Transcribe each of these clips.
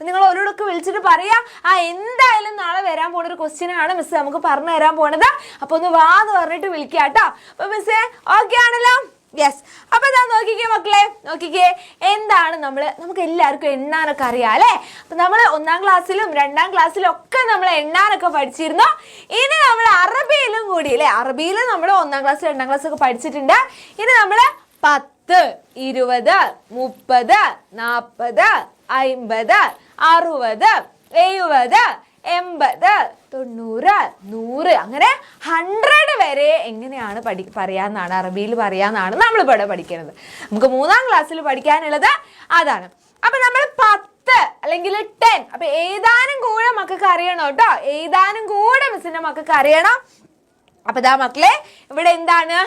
നിങ്ങൾ ഓരോടൊക്കെ വിളിച്ചിട്ട് പറയാ എന്തായാലും നാളെ വരാൻ പോണ ഒരു ക്വസ്റ്റ്യൻ ആണ് മിസ് നമുക്ക് പറഞ്ഞു തരാൻ പോണത്. അപ്പൊ ഒന്ന് വാന്ന് പറഞ്ഞിട്ട് വിളിക്കുക കേട്ടോ. അപ്പൊ മിസ്സേ ഓക്കെ ആണല്ലോ? യെസ്. അപ്പൊ ഇതാ നോക്കിക്കേ മക്കളെ, നോക്കിക്കേ എന്താണ് നമുക്ക് എല്ലാവർക്കും എണ്ണാനൊക്കെ അറിയാം അല്ലെ. അപ്പൊ നമ്മൾ 1ാം ക്ലാസ്സിലും 2ാം ക്ലാസ്സിലും ഒക്കെ നമ്മൾ എണ്ണാനൊക്കെ പഠിച്ചിരുന്നു. ഇനി നമ്മൾ അറബിയിലും കൂടി അല്ലെ, അറബിയിൽ നമ്മൾ 1ാം ക്ലാസ് 2ാം ക്ലാസ് ഒക്കെ പഠിച്ചിട്ടുണ്ട്. ഇനി നമ്മൾ 10, 20, 30, 40, 50, 60, 70, 80, 90, 100 അങ്ങനെ 100 വരെ എങ്ങനെയാണ് പറയാന്നാണ്, അറബിയിൽ പറയാന്നാണ് നമ്മളിവിടെ പഠിക്കുന്നത്. നമുക്ക് 3ാം ക്ലാസ്സിൽ പഠിക്കാനുള്ളത് അതാണ്. അപ്പൊ നമ്മൾ 10 അല്ലെങ്കിൽ 10, അപ്പൊ ഏതാനും കൂടെ മക്കൾക്ക് അറിയണം കേട്ടോ, ഏതാനും കൂടെ മിസ്സിന്റെ മക്കൾക്ക് അറിയണം. അപ്പൊ ഇതാ മക്കളെ ഇവിടെ എന്താണ്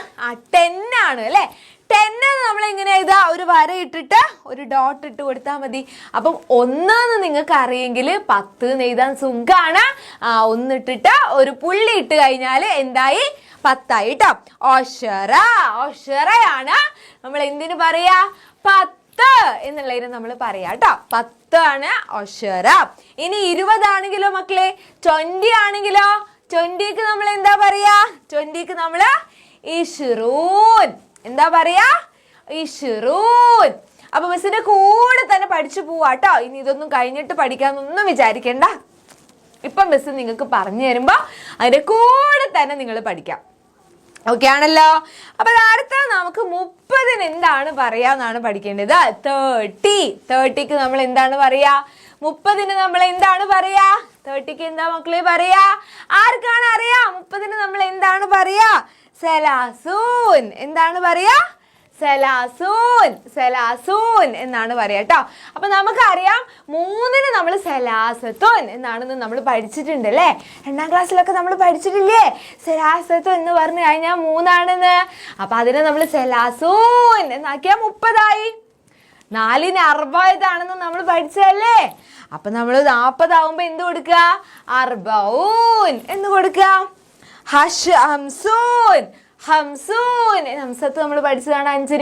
10 ആണ് അല്ലെ. 10 നമ്മൾ എങ്ങനെ എഴുതാ, ഒരു വര ഇട്ടിട്ട് ഒരു ഡോട്ട് ഇട്ട് കൊടുത്താൽ മതി. അപ്പം 1 നിങ്ങൾക്ക് അറിയെങ്കിൽ 10 എഴുതാൻ സുഖാണ്. 1 ഇട്ടിട്ട് ഒരു പുള്ളി ഇട്ട് കഴിഞ്ഞാൽ എന്തായി, 10 ആയി ട്ടോ. ഒഷറയാണ് നമ്മൾ എന്തിനു പറയാ, 10 എന്നുള്ളതിന് നമ്മൾ പറയാ ട്ടോ. 10 ആണ് ഒഷറ. ഇനി 20 ആണെങ്കിലോ മക്കളെ, 20 ആണെങ്കിലോ, 20ക്ക് നമ്മൾ എന്താ പറയാ, 20ക്ക് നമ്മള് ഇഷ്റൂൻ. എന്താ പറയാ, ഇഷ്റൂൻ. അപ്പൊ മിസ്സിന്റെ കൂടെ തന്നെ പഠിച്ചു പോവാട്ടോ. ഇനി ഇതൊന്നും കഴിഞ്ഞിട്ട് പഠിക്കാന്നൊന്നും വിചാരിക്കണ്ട. ഇപ്പൊ മിസ് നിങ്ങൾക്ക് പറഞ്ഞു തരുമ്പോ അതിന്റെ കൂടെ തന്നെ നിങ്ങൾ പഠിക്കാം. ഓക്കെ ആണല്ലോ? അപ്പൊ അടുത്ത നമുക്ക് 30 എന്താണ് പറയാന്നാണ് പഠിക്കേണ്ടത്. 30ക്ക് നമ്മൾ എന്താണ് പറയാ, 30 നമ്മൾ എന്താണ് പറയാ, 30ക്ക് എന്താ മക്കളെ പറയാ, ആർക്കാണ് അറിയാം 30 നമ്മൾ എന്താണ് പറയാ, സലാസൂൻ. എന്താണ് പറയാ, സലാസൂൻ എന്നാണ് പറയാ ട്ടോ. അപ്പൊ നമുക്കറിയാം 3 നമ്മൾ സലാസത്തുൻ എന്നാണെന്ന് നമ്മൾ പഠിച്ചിട്ടുണ്ട് അല്ലേ. 2ാം ക്ലാസ്സിലൊക്കെ നമ്മൾ പഠിച്ചിട്ടില്ലേ സലാസത്തുൻ എന്ന് പറഞ്ഞു കഴിഞ്ഞാൽ 3 ആണെന്ന്. അപ്പൊ അതിനെ നമ്മൾ സലാസൂൻ എന്നാക്കിയാ 30 ആയി. 4ന് 40 ആണെന്ന് നമ്മൾ പഠിച്ചല്ലേ. അപ്പൊ നമ്മൾ 40 ആവുമ്പോ എന്ത് കൊടുക്കുക, അർബഊൻ എന്ന് കൊടുക്കുക. ഹംസൂൻ, ഹംസത്ത് നമ്മൾ പഠിച്ചതാണ് 5.